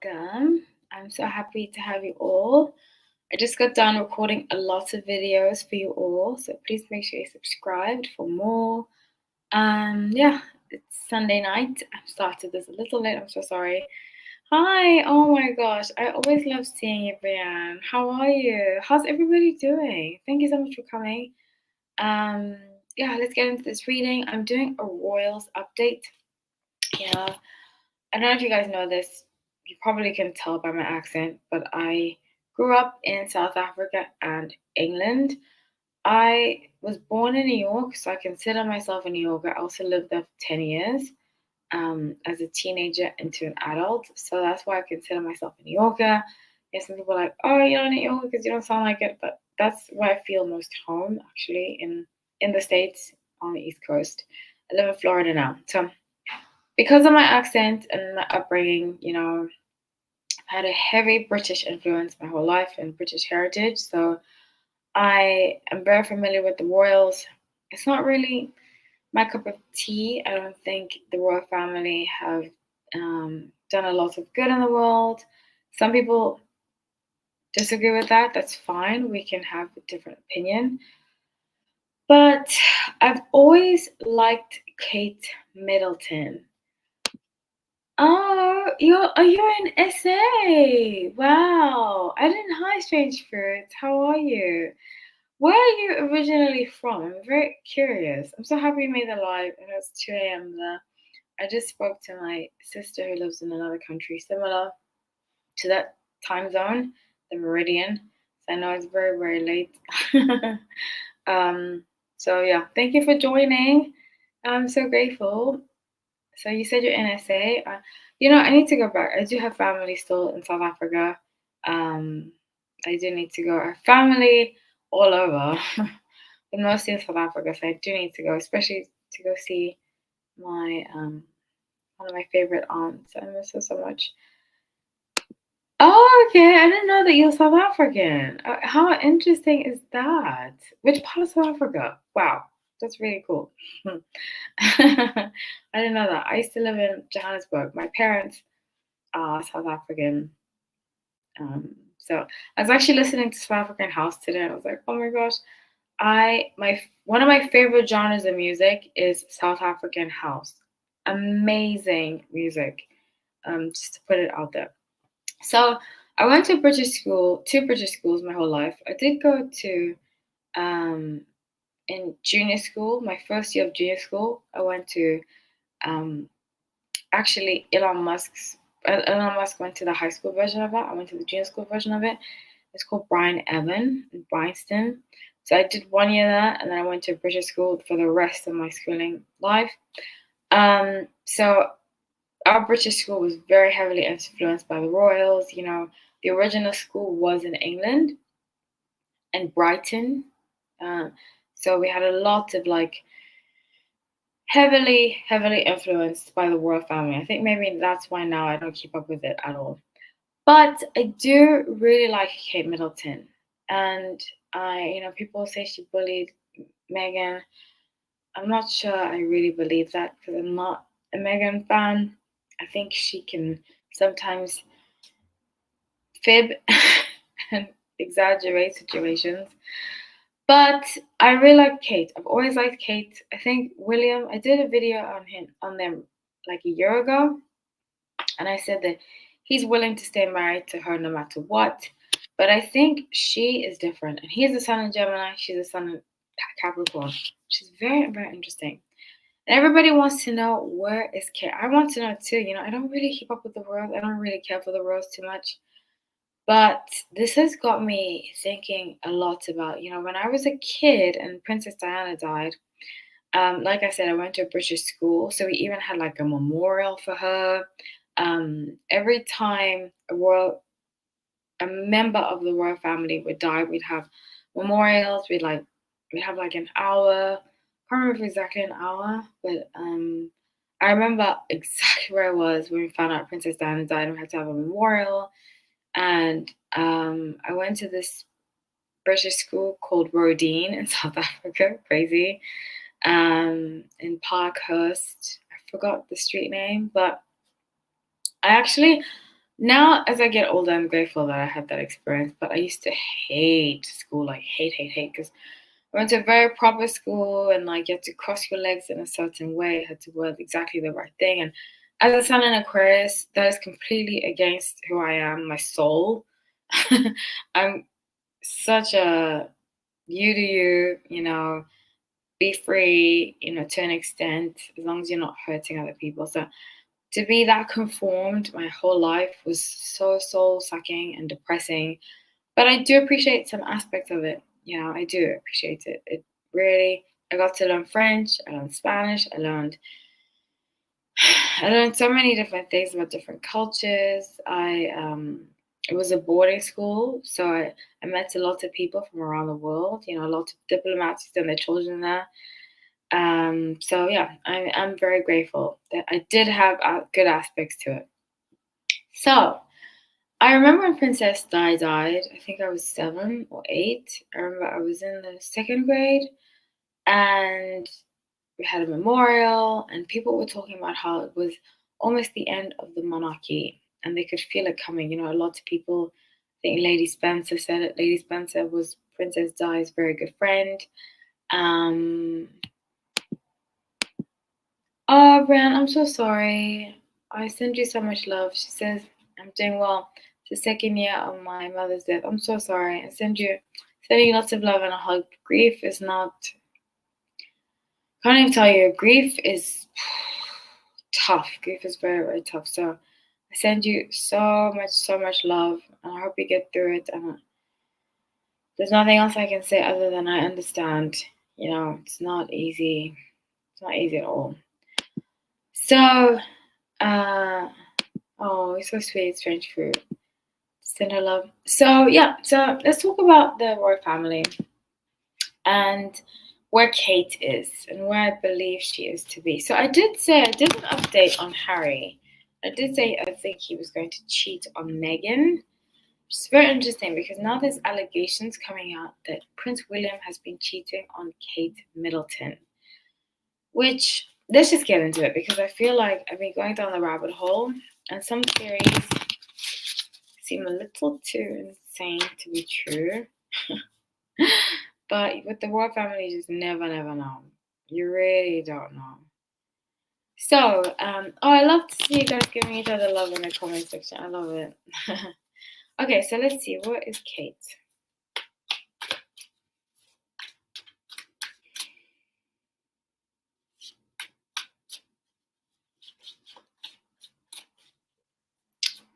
welcome. I'm so happy to have you all. I just got done recording a lot of videos for you all, so please make sure you're subscribed for more. Yeah, it's Sunday night. I started this a little late. I'm so sorry. Hi. Oh my gosh, I always love seeing you, Brianne. How are you? How's everybody doing? Thank you so much for coming. Um, yeah, let's get into this reading. I'm doing a Royals update. Yeah, I don't know if you guys know this. You probably can tell by my accent, but I grew up in South Africa and England. I was born in New York, so I consider myself a New Yorker. I also lived there for 10 years as a teenager into an adult. So that's why I consider myself a New Yorker. Yes, some people are like, oh, you're not New Yorker because you don't sound like it. But that's where I feel most home, actually, in the States on the East Coast. I live in Florida now. So because of my accent and my upbringing, I had a heavy British influence my whole life and British heritage. So I am very familiar with the royals. It's not really my cup of tea. I don't think the royal family have done a lot of good in the world. Some people disagree with that. That's fine. We can have a different opinion. But I've always liked Kate Middleton. Oh, you're in SA. Wow. I didn't. Hi, Strange Fruits. How are you? Where are you originally from? I'm very curious. I'm so happy you made the live. And it's 2 a.m. there. I just spoke to my sister who lives in another country similar to that time zone, the Meridian. So I know it's very, very late. um, so yeah, thank you for joining. I'm so grateful. So you said you're in SA. I need to go back. I do have family still in South Africa. Um, I do need to go. I have family all over, but mostly in South Africa. So I do need to go, especially to go see my one of my favorite aunts. I miss her so much. Oh, okay. I didn't know that you're South African. How interesting is that? Which part of South Africa? Wow, that's really cool. I didn't know that. I used to live in Johannesburg. My parents are South African. Um, so I was actually listening to South African House today, and I was like, oh my gosh, one of my favorite genres of music is South African House. Amazing music. Just to put it out there. So I went to British school, two British schools my whole life. I did go to um, in junior school, my first year of junior school. I went to um, actually Elon Musk went to the high school version of it. I went to the junior school version of it. It's called Brian Evan in Bryanston. So I did 1 year there, and then I went to British school for the rest of my schooling life. So our British school was very heavily influenced by the royals. The original school was in England and Brighton. Uh, so we had a lot of heavily, heavily influenced by the royal family. I think maybe that's why now I don't keep up with it at all. But I do really like Kate Middleton. And people say she bullied Meghan. I'm not sure I really believe that because I'm not a Meghan fan. I think she can sometimes fib and exaggerate situations. But I really like Kate. I've always liked Kate. I think William, I did a video on them like a year ago, and I said that he's willing to stay married to her no matter what. But I think she is different. And he's the sun in Gemini, she's the sun in Capricorn. She's very, very interesting. And everybody wants to know, where is Kate? I want to know too. I don't really keep up with the royals. I don't really care for the royals too much. But this has got me thinking a lot about, when I was a kid and Princess Diana died, like I said, I went to a British school. So we even had like a memorial for her. Every time a member of the royal family would die, we'd have memorials. We'd have like an hour. I can't remember exactly an hour, but I remember exactly where I was when we found out Princess Diana died. And we had to have a memorial, and I went to this British school called Rodine in South Africa. Crazy. In Parkhurst. I forgot the street name, but I actually Now, as I get older, I'm grateful that I had that experience. But I used to hate school, like hate, because I went to a very proper school, and like you had to cross your legs in a certain way, you had to wear exactly the right thing. And as a Sun in Aquarius, that is completely against who I am, my soul. I'm such a you do you, be free, to an extent, as long as you're not hurting other people. So to be that conformed my whole life was so soul sucking and depressing. But I do appreciate some aspects of it. I do appreciate it. It really, I got to learn French, I learned Spanish, I learned so many different things about different cultures. It was a boarding school, so I met a lot of people from around the world. A lot of diplomats and their children there. So yeah, I'm very grateful that I did have good aspects to it. So I remember when Princess Di died. I think I was 7 or 8. I remember I was in the second grade, and we had a memorial, and people were talking about how it was almost the end of the monarchy, and they could feel it coming. A lot of people, I think Lady Spencer said it. Lady Spencer was Princess Di's very good friend. Um, oh, Brian, I'm so sorry. I send you so much love. She says, I'm doing well. It's the second year of my mother's death. I'm so sorry. Sending you lots of love and a hug. Grief is not, can't even tell you, grief is tough. Grief is very, very tough. So I send you so much love, and I hope you get through it. And there's nothing else I can say other than I understand. It's not easy. It's not easy at all. So, uh, oh, it's so sweet, strange fruit. Send her love. So yeah, so let's talk about the royal family and where Kate is and where I believe she is to be. So I did an update on Harry. I did say I think he was going to cheat on Meghan. It's very interesting because now there's allegations coming out that Prince William has been cheating on Kate Middleton. Which, let's just get into it because I feel like I've been going down the rabbit hole, and some theories seem a little too insane to be true. But with the royal family, you just never know. You really don't know. So, I love to see you guys giving each other love in the comment section. I love it. Okay, so let's see. What is Kate?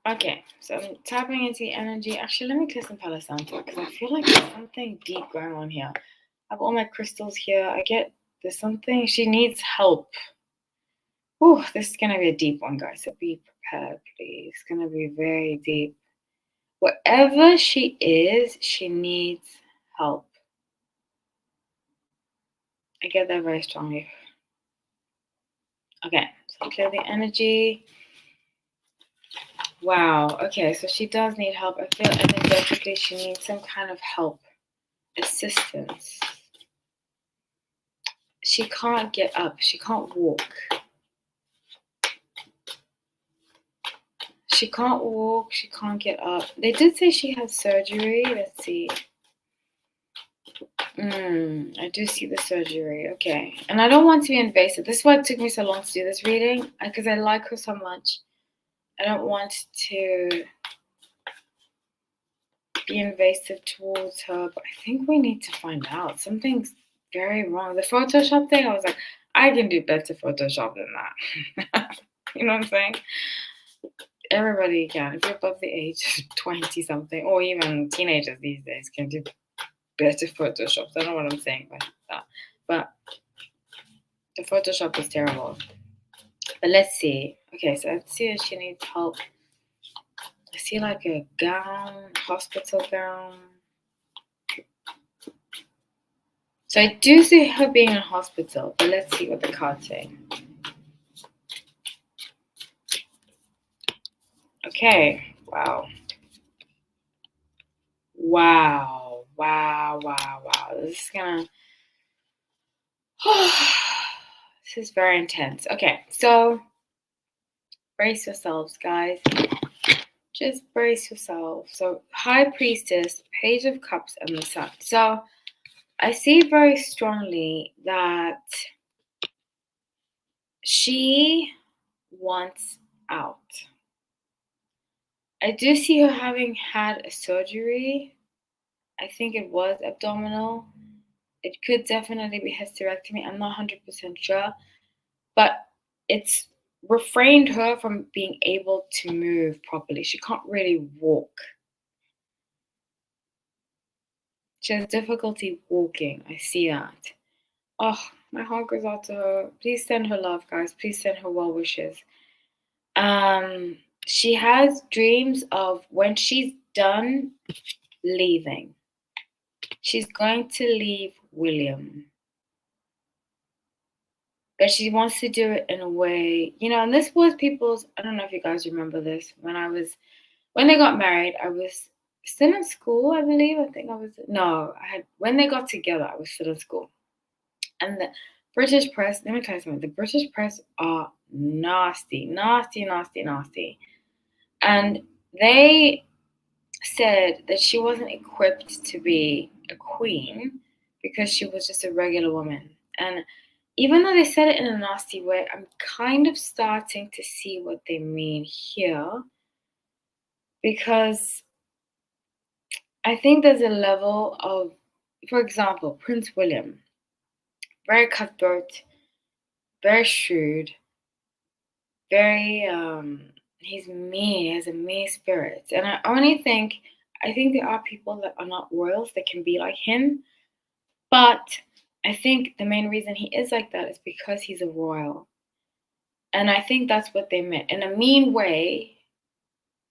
Okay, so I'm tapping into the energy. Actually, let me clear some Palo Santo because I feel like there's something deep going on here. I have all my crystals here. There's something. She needs help. Oh, this is gonna be a deep one, guys. So be prepared, please. It's gonna be very deep. Wherever she is, she needs help. I get that very strongly. Okay, so clear the energy. Wow. Okay, so she does need help. I feel energetically she needs some kind of help, assistance. She can't get up. She can't walk. She can't walk. She can't get up. They did say she had surgery. Let's see. I do see the surgery. Okay. And I don't want to be invasive. This is why it took me so long to do this reading, because I like her so much. I don't want to be invasive towards her, but I think we need to find out. Something's very wrong. The Photoshop thing, I was like, I can do better Photoshop than that. You know what I'm saying? Everybody can. If you're above the age of 20 something, or even teenagers these days can do better Photoshop. I don't know what I'm saying by that. But the Photoshop is terrible. But let's see. Okay, so let's see if she needs help. I see like a gown, hospital gown. So I do see her being in a hospital, but let's see what the cards say. Okay, wow. Wow. This is gonna. This is very intense. Okay, so brace yourselves, guys. Just brace yourself. So, High Priestess, Page of Cups, and the Sun. So, I see very strongly that she wants out. I do see her having had a surgery. I think it was abdominal. It could definitely be hysterectomy. I'm not 100% sure. But it's refrained her from being able to move properly. She can't really walk. She has difficulty walking. I see that. Oh, my heart goes out to her. Please send her love, guys. Please send her well wishes. She has dreams of when she's done leaving. She's going to leave William. But she wants to do it in a way, and this was people's, I don't know if you guys remember this, when they got married, I was still in school, I believe. When they got together, I was still in school. And the British press, let me tell you something, the British press are nasty, nasty, nasty, nasty. And they said that she wasn't equipped to be a queen because she was just a regular woman. And even though they said it in a nasty way, I'm kind of starting to see what they mean here. Because I think there's a level of, for example, Prince William, very cutthroat, very shrewd, very, he's mean, he has a mean spirit. And I think there are people that are not royals that can be like him. But I think the main reason he is like that is because he's a royal. And I think that's what they meant. In a mean way,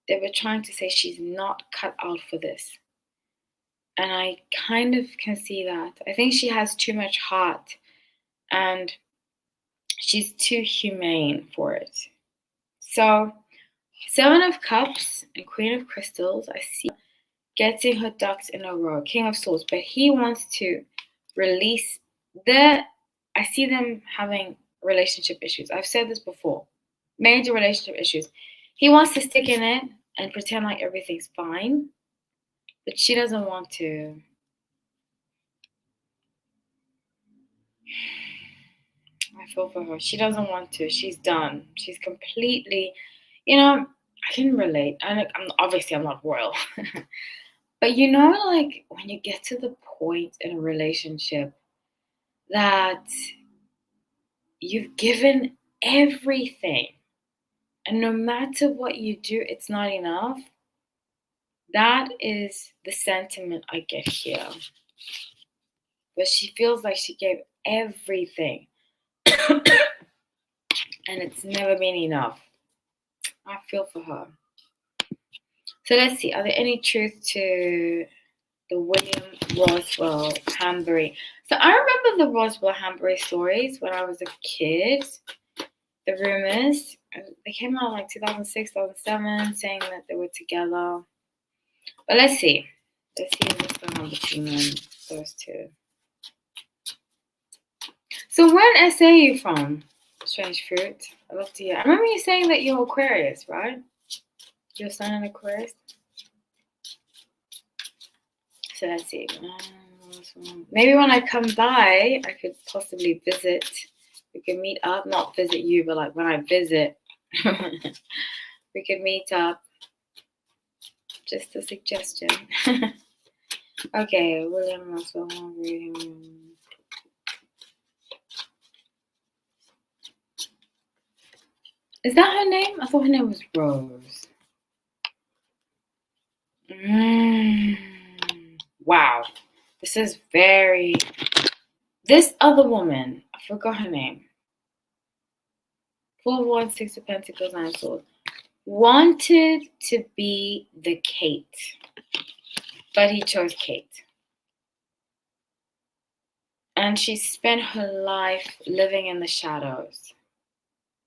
they were trying to say she's not cut out for this. And I kind of can see that. I think she has too much heart and she's too humane for it. So, Seven of Cups and Queen of Crystals, I see getting her ducks in a row, King of Swords, but he wants to release I see them having relationship issues. I've said this before. Major relationship issues. He wants to stick in it and pretend like everything's fine, but she doesn't want to. I feel for her. She doesn't want to. She's done. She's completely, I can relate. I'm not royal. But like when you get to the point in a relationship that you've given everything, and no matter what you do, it's not enough. That is the sentiment I get here. But she feels like she gave everything, and it's never been enough. I feel for her. So let's see. Are there any truth to the William Roswell Hanbury? So I remember the Roswell Hanbury stories when I was a kid. The rumors, they came out like 2006, 2007, saying that they were together. But let's see. Let's see what's going on between those two. So when SA are you from? Strange Fruit. I love to hear. I remember you saying that you're Aquarius, right? Your son in Aquarius. So let's see. Maybe when I come by, I could possibly visit. We could meet up. Not visit you, but like when I visit, we could meet up. Just a suggestion. Okay, William Russell. Is that her name? I thought her name was Rose. Wow. This is very... This other woman, I forgot her name. 4 of Wands, 6 of Pentacles, 9 of Swords. Wanted to be the Kate. But he chose Kate. And she spent her life living in the shadows.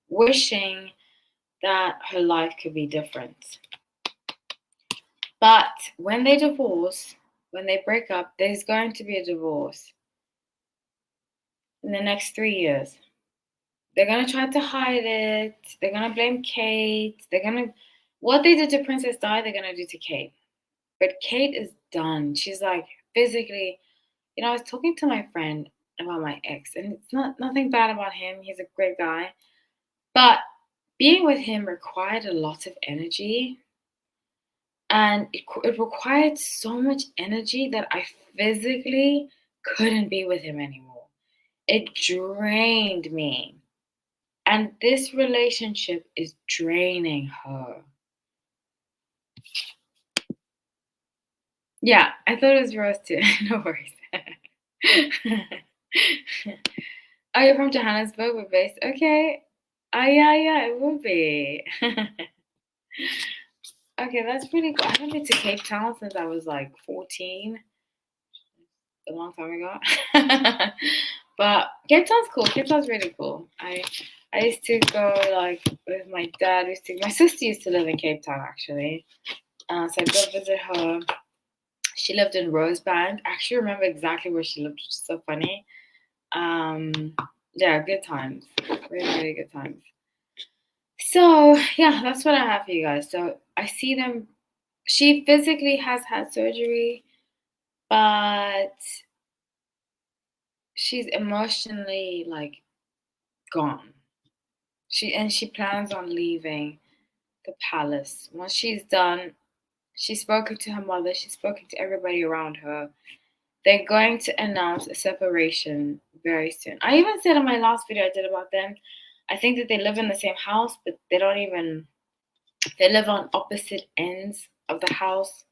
Wishing that her life could be different. But when they divorce, when they break up, there's going to be a divorce in the next 3 years. They're going to try to hide it. They're going to blame Kate. They're going to What they did to Princess Di, they're gonna do to Kate. But Kate is done. She's like physically, I was talking to my friend about my ex, and it's nothing bad about him. He's a great guy. But being with him required a lot of energy, and it required so much energy that I physically couldn't be with him anymore. It drained me. And this relationship is draining her. Yeah, I thought it was Rose too. No worries. Oh, you're from Johannesburg, we're based. Okay. Oh, yeah, it will be. Okay, that's pretty cool. I haven't been to Cape Town since I was like 14, a long time ago. But Cape Town's cool. Cape Town's really cool. I used to go like with my dad. My sister used to live in Cape Town actually. So I'd go visit her. She lived in Rosebank. I actually remember exactly where she lived, which is so funny. Yeah, good times. Really, really good times. So yeah, that's what I have for you guys. So I see them. She physically has had surgery, but she's emotionally like gone. She plans on leaving the palace. Once she's done, she's spoken to her mother, she's spoken to everybody around her. They're going to announce a separation very soon. I even said in my last video I did about them, I think that they live in the same house, but they live on opposite ends of the house.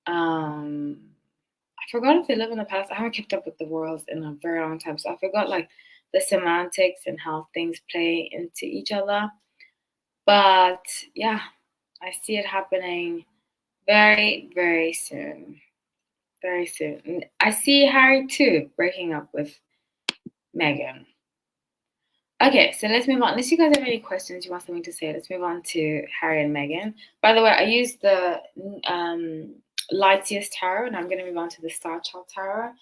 I forgot if they live in the past. I haven't kept up with the royals in a very long time, so I forgot like the semantics and how things play into each other. But yeah, I see it happening very, very soon. Very soon. And I see Harry too breaking up with Meghan. Okay, so let's move on. Unless you guys have any questions, you want something to say, let's move on to Harry and Meghan. By the way, I used the Lightyear's Tarot, and I'm going to move on to the Star Child Tarot.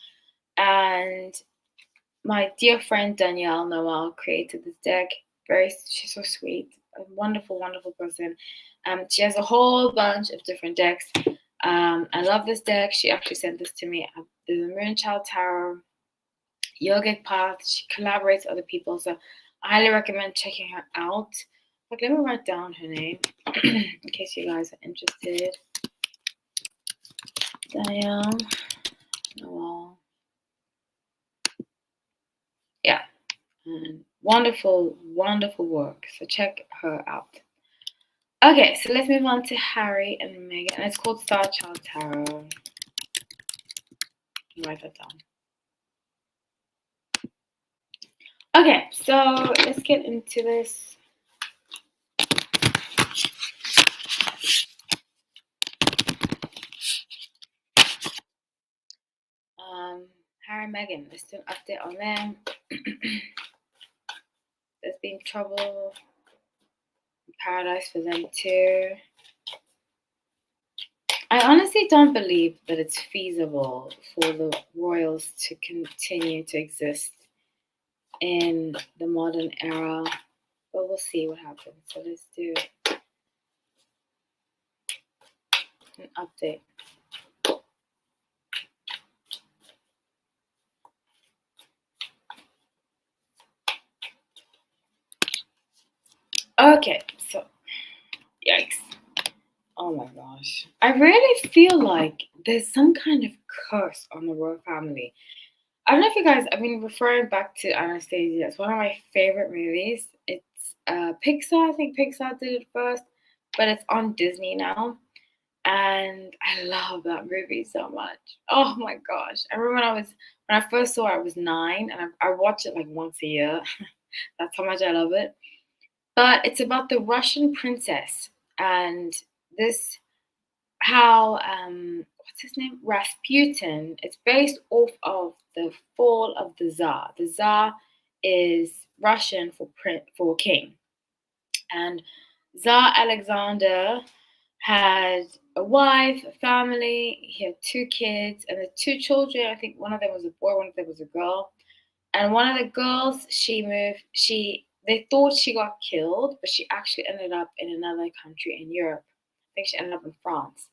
And my dear friend Danielle Noel created this deck. She's so sweet, a wonderful, wonderful person. She has a whole bunch of different decks. I love this deck. She actually sent this to me. There's a Moonchild Tarot, Yogic Path. She collaborates with other people, so I highly recommend checking her out. Like, let me write down her name in case you guys are interested. Danielle Noel. Yeah. And wonderful, wonderful work. So check her out. Okay, so let's move on to Harry and Meghan. And it's called Star Child Tarot. Write that down. Okay, so let's get into this. Harry and Meghan, let's do an update on them. There's been trouble in paradise for them too. I honestly don't believe that it's feasible for the royals to continue to exist in the modern era, but we'll see what happens. So let's do an update. Okay, so yikes. Oh my gosh. I really feel like there's some kind of curse on the royal family. I don't know if you guys, I mean, referring back to Anastasia, it's one of my favorite movies. It's Pixar. I think Pixar did it first, but it's on Disney now. And I love that movie so much. Oh my gosh. I remember when I first saw it, I was 9, and I watch it like once a year. That's how much I love it. But it's about the Russian princess and this how what's his name, Rasputin. It's based off of the fall of the Tsar. The Tsar is Russian for king, and Tsar Alexander had a wife, a family. He had 2 kids, and the 2 children, I think one of them was a boy, one of them was a girl. And one of the girls, they thought she got killed, but she actually ended up in another country in Europe. think she ended up in France.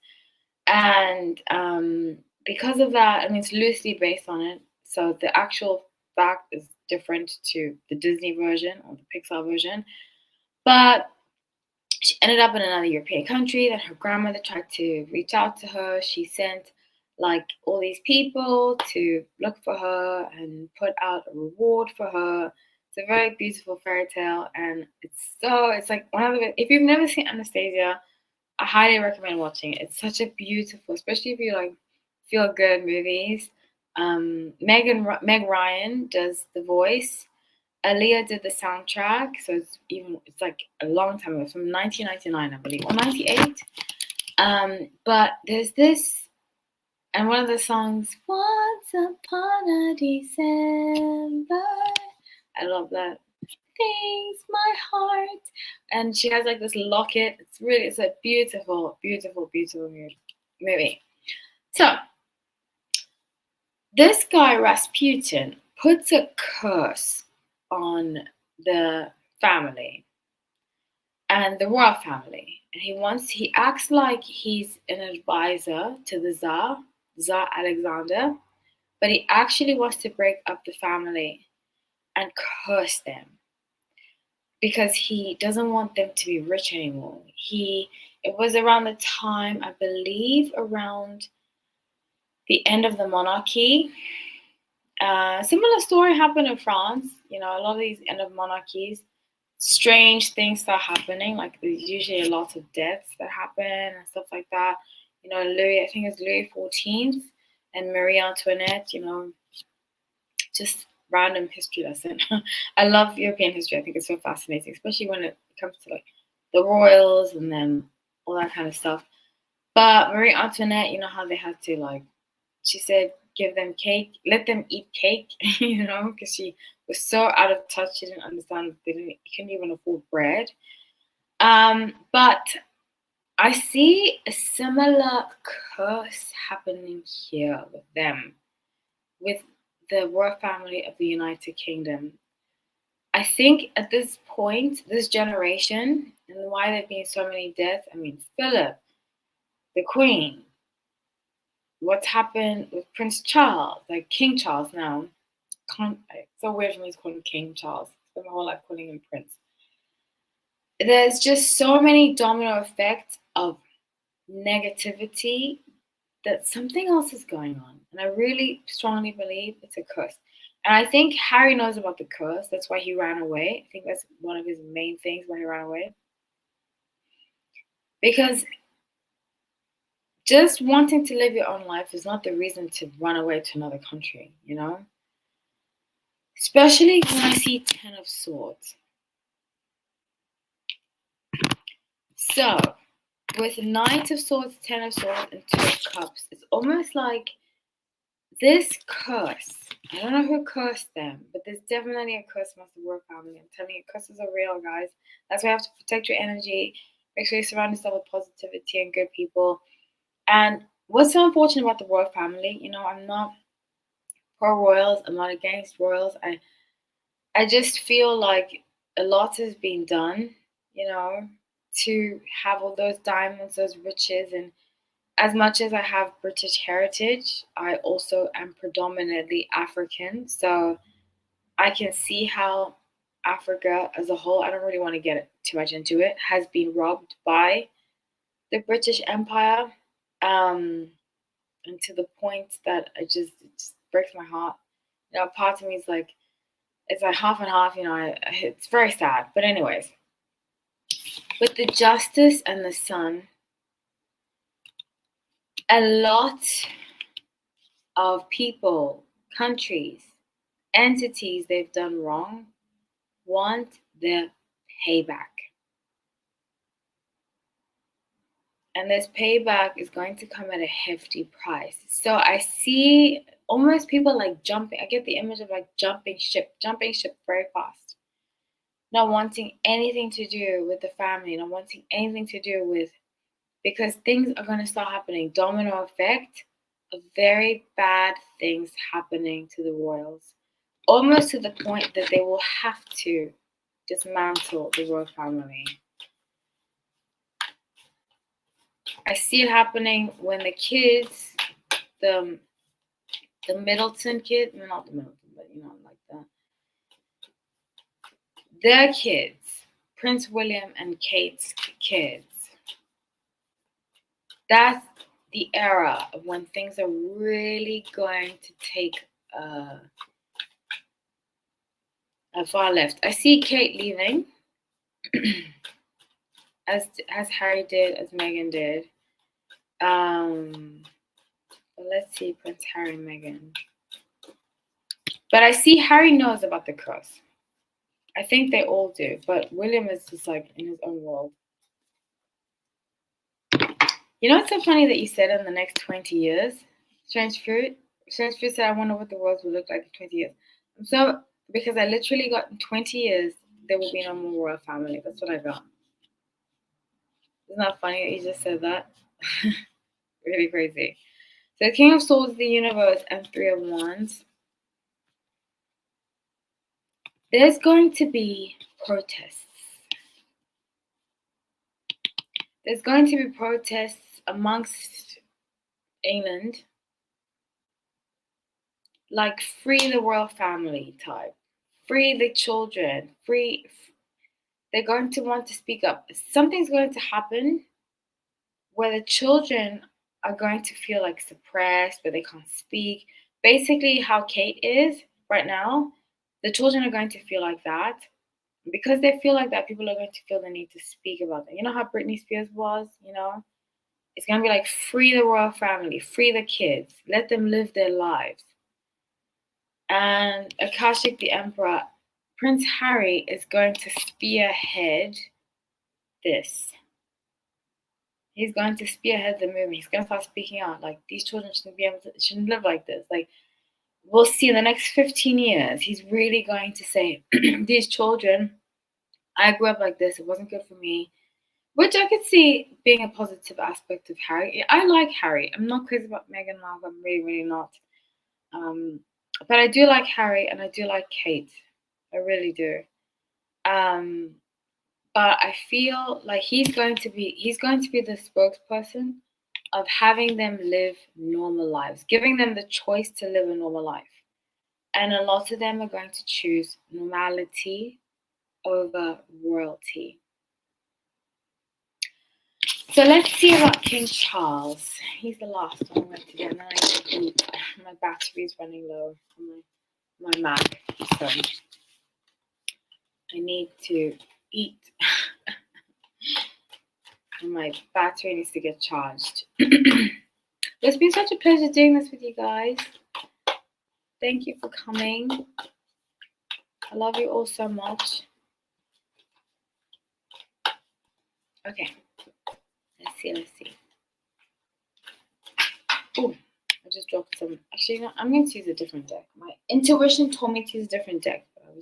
And because of that, I mean, it's loosely based on it. So the actual fact is different to the Disney version or the Pixar version. But she ended up in another European country. Then her grandmother tried to reach out to her. She sent like all these people to look for her and put out a reward for her. It's a very beautiful fairy tale, and it's like one of the, if you've never seen Anastasia, I highly recommend watching it. It's such a beautiful, especially if you like feel good movies. Meg Ryan does the voice. Aaliyah did the soundtrack, so it's like a long time ago, from 1999, I believe, or 98. But there's this, and one of the songs, "Once Upon a December." I love that. Things my heart, and she has like this locket. It's a beautiful, beautiful, beautiful movie. So this guy Rasputin puts a curse on the family and the royal family, and he acts like he's an advisor to the Tsar Alexander, but he actually wants to break up the family and curse them because he doesn't want them to be rich anymore. It was around the time, I believe, around the end of the monarchy. Similar story happened in France. You know, a lot of these end of monarchies, strange things start happening. Like there's usually a lot of deaths that happen and stuff like that. You know, I think it's Louis XIV and Marie Antoinette. You know, just random history lesson. I love European history. I think it's so fascinating, especially when it comes to like the royals and then all that kind of stuff. But Marie Antoinette, you know how they had to like, she said, give them cake, let them eat cake, you know, because she was so out of touch. She didn't understand they couldn't even afford bread. But I see a similar curse happening here with them, with the royal family of the United Kingdom. I think at this point, this generation, and why there have been so many deaths, I mean, Philip, the Queen, what's happened with Prince Charles, like King Charles now. It's so weird for me to call him King Charles. I spent my whole life calling him Prince. There's just so many domino effects of negativity that something else is going on. And I really strongly believe it's a curse. And I think Harry knows about the curse. That's why he ran away. I think that's one of his main things why he ran away. Because just wanting to live your own life is not the reason to run away to another country, you know? Especially when I see Ten of Swords. So, with Knight of Swords, Ten of Swords, and Two of Cups, it's almost like this curse. I don't know who cursed them, but there's definitely a curse amongst the royal family. I'm telling you, curses are real, guys. That's why you have to protect your energy. Make sure you surround yourself with positivity and good people. And what's so unfortunate about the royal family, you know, I'm not pro royals. I'm not against royals. I just feel like a lot has been done, you know, to have all those diamonds, those riches. And as much as I have British heritage, I also am predominantly African. So I can see how Africa as a whole, I don't really want to get too much into it, has been robbed by the British Empire. And to the point that it just breaks my heart. You know, part of me is like, it's like half and half, you know, it's very sad. But anyways, with the Justice and the Sun, a lot of people, countries, entities they've done wrong want their payback. And this payback is going to come at a hefty price. So I see almost people like jumping. I get the image of like jumping ship very fast. Not wanting anything to do with the family, not wanting anything to do with, because things are going to start happening. Domino effect of very bad things happening to the royals. Almost to the point that they will have to dismantle the royal family. I see it happening when the kids, the Middleton kid, no, not the Middleton, but like that. Their kids, Prince William and Kate's kids. That's the era of when things are really going to take a far left. I see Kate leaving, as Harry did, as Meghan did. But let's see, Prince Harry and Meghan. But I see Harry knows about the curse. I think they all do, but William is just like in his own world. You know, it's so funny that you said in the next 20 years, Strange Fruit. Strange Fruit said, I wonder what the world will look like in 20 years. So, because I literally got in 20 years, there will be no more royal family. That's what I got. Isn't that funny that you just said that? Really crazy. So, the King of Swords, the Universe, and Three of Wands. There's going to be protests. There's going to be protests amongst England, like free the royal family type, free the children, free. They're going to want to speak up. Something's going to happen where the children are going to feel like suppressed, where they can't speak. Basically, how Kate is right now, the children are going to feel like that. Because they feel like that, people are going to feel the need to speak about them. You know how Britney Spears was, It's going to be like, free the royal family, free the kids, let them live their lives. And Akashik the Emperor, Prince Harry is going to spearhead this. He's going to spearhead the movement. He's going to start speaking out. Like, these children shouldn't live like this. Like, we'll see in the next 15 years, he's really going to say, these children, I grew up like this. It wasn't good for me. Which I could see being a positive aspect of Harry. I like Harry. I'm not crazy about Meghan Markle. I'm really, really not. But I do like Harry and I do like Kate. I really do. But I feel like he's going to be the spokesperson of having them live normal lives, giving them the choice to live a normal life. And a lot of them are going to choose normality over royalty. So let's see about King Charles. He's the last one I'm going to get. And then I need to eat. My battery's running low on my Mac. So I need to eat. And my battery needs to get charged. It's been such a pleasure doing this with you guys. Thank you for coming. I love you all so much. Okay. Let's see. Oh, I just dropped some. Actually, no, I'm going to use a different deck. My intuition told me to use a different deck, but I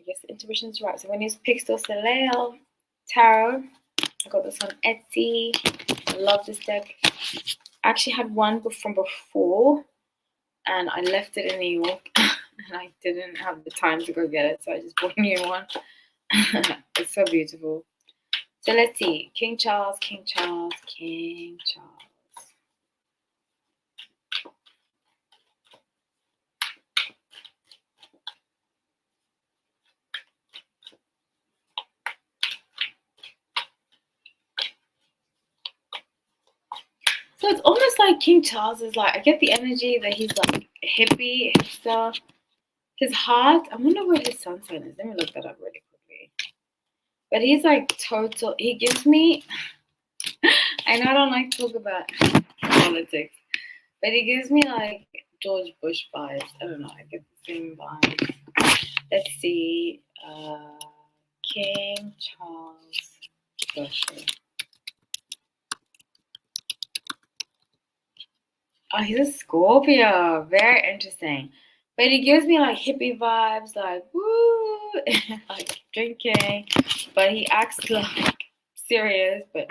guess the intuition's right. So I'm going to use Pixel Soleil Tarot. I got this on Etsy. I love this deck. I actually had one from before, and I left it in New York, and I didn't have the time to go get it, so I just bought a new one. It's so beautiful. So let's see. King Charles, King Charles, King Charles. So it's almost like King Charles is like, I get the energy that he's like a hippie, hipster. His heart, I wonder where his sun sign is. Let me look that up really quickly. But he's like total, he gives me, I know I don't like to talk about politics, but he gives me like George Bush vibes. I don't know, I get the same vibes. Let's see, King Charles Bush. Oh, he's a Scorpio. Very interesting. But he gives me like hippie vibes, like woo, like drinking. But he acts like serious, but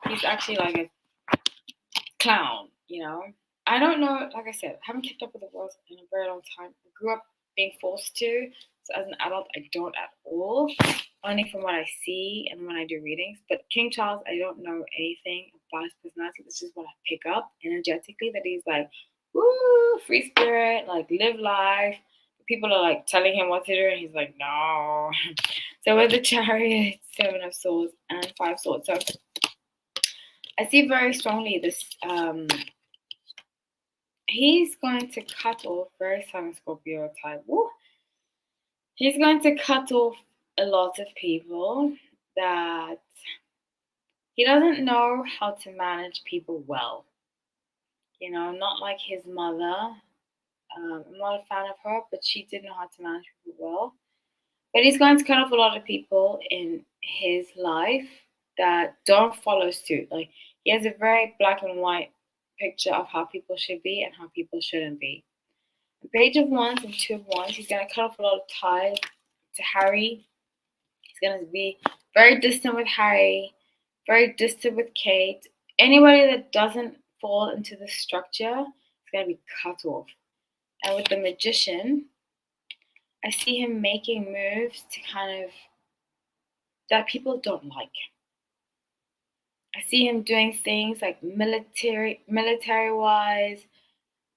he's actually like a clown, I don't know, like I said, I haven't kept up with the world in a very long time. I grew up being forced to, so as an adult, I don't at all. only from what I see and when I do readings. But King Charles, I don't know anything about his personality. This is what I pick up energetically, that he's like, woo, free spirit, like live life. People are like telling him what to do, and he's like, no. So with the Chariot, 7 of Swords, and 5 Swords. So I see very strongly this. He's going to cut off, very Sun Scorpio type. Woo. He's going to cut off a lot of people that he doesn't know how to manage people well. You know, not like his mother. I'm not a fan of her, but she did know how to manage people well. But he's going to cut off a lot of people in his life that don't follow suit. Like, he has a very black and white picture of how people should be and how people shouldn't be. The Page of Wands and 2 of Wands, he's going to cut off a lot of ties to Harry. He's going to be very distant with Harry, very distant with Kate. Anybody that doesn't fall into the structure is going to be cut off. And with the Magician, I see him making moves to kind of that people don't like. I see him doing things like military-wise,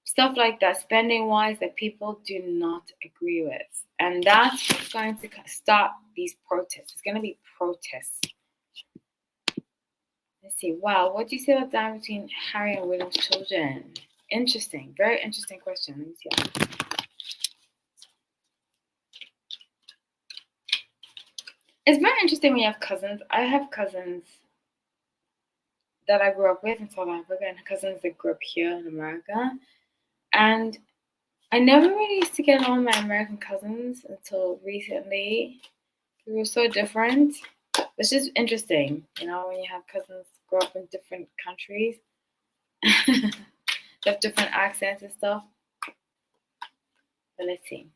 stuff like that, spending-wise, that people do not agree with. And that's what's going to start these protests. It's going to be protests. Let's see. Wow, what do you say about that between Harry and William's children? Interesting. Very interesting question. Let me see. It's very interesting when you have cousins. I have cousins that I grew up with in South Africa and cousins that grew up here in America. And I never really used to get along with my American cousins until recently. We were so different. It's just interesting, you know, when you have cousins grow up in different countries. They have different accents and stuff. But let's see.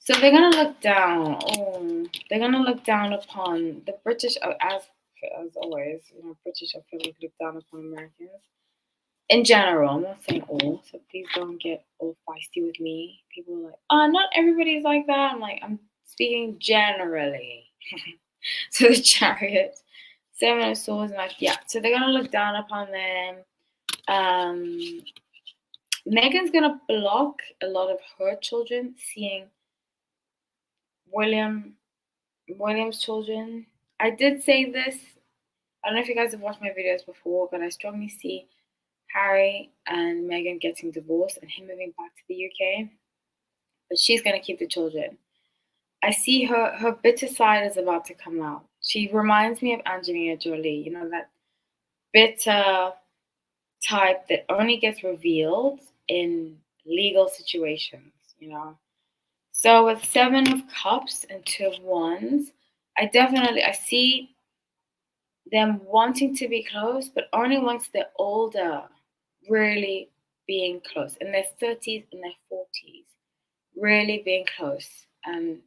So they're gonna look down. Oh, they're gonna look down upon the British, as always. You know, British, I feel like, look down upon Americans in general. I'm not saying all, so please don't get all feisty with me. People are like, oh, not everybody's like that. I'm like, I'm speaking generally. So the Chariot, 7 of Swords, and like, yeah. So they're gonna look down upon them. Meghan's gonna block a lot of her children seeing William's children. I did say this. I don't know if you guys have watched my videos before, but I strongly see Harry and Meghan getting divorced and him moving back to the UK. But she's gonna keep the children. I see her bitter side is about to come out. She reminds me of Angelina Jolie, you know, that bitter type that only gets revealed in legal situations, you know. So with 7 of Cups and 2 of Wands, I see them wanting to be close, but only once they're older, really being close, in their 30s and their 40s, really being close and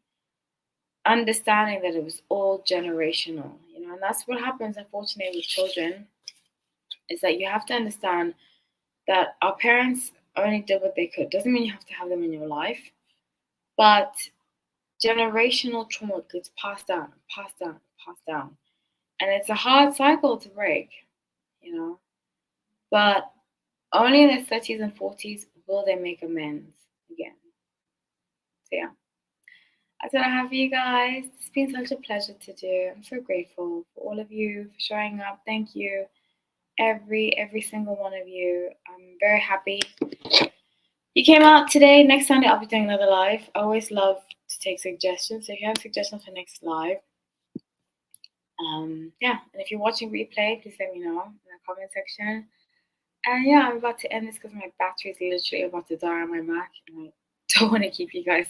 understanding that it was all generational, you know. And that's what happens, unfortunately, with children, is that you have to understand that our parents only did what they could. Doesn't mean you have to have them in your life, but generational trauma gets passed down, passed down, passed down. And it's a hard cycle to break, you know. But only in their 30s and 40s will they make amends again. So yeah. That's what I have for you guys. It's been such a pleasure to do. I'm so grateful for all of you for showing up. Thank you. Every single one of you. I'm very happy you came out today. Next Sunday I'll be doing another live. I always love to take suggestions. So if you have suggestions for next live, yeah. And if you're watching replay, please let me know in the comment section. And yeah, I'm about to end this because my battery is literally about to die on my Mac, and I don't want to keep you guys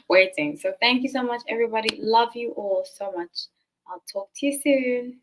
waiting. So thank you so much, everybody. Love you all so much. I'll talk to you soon.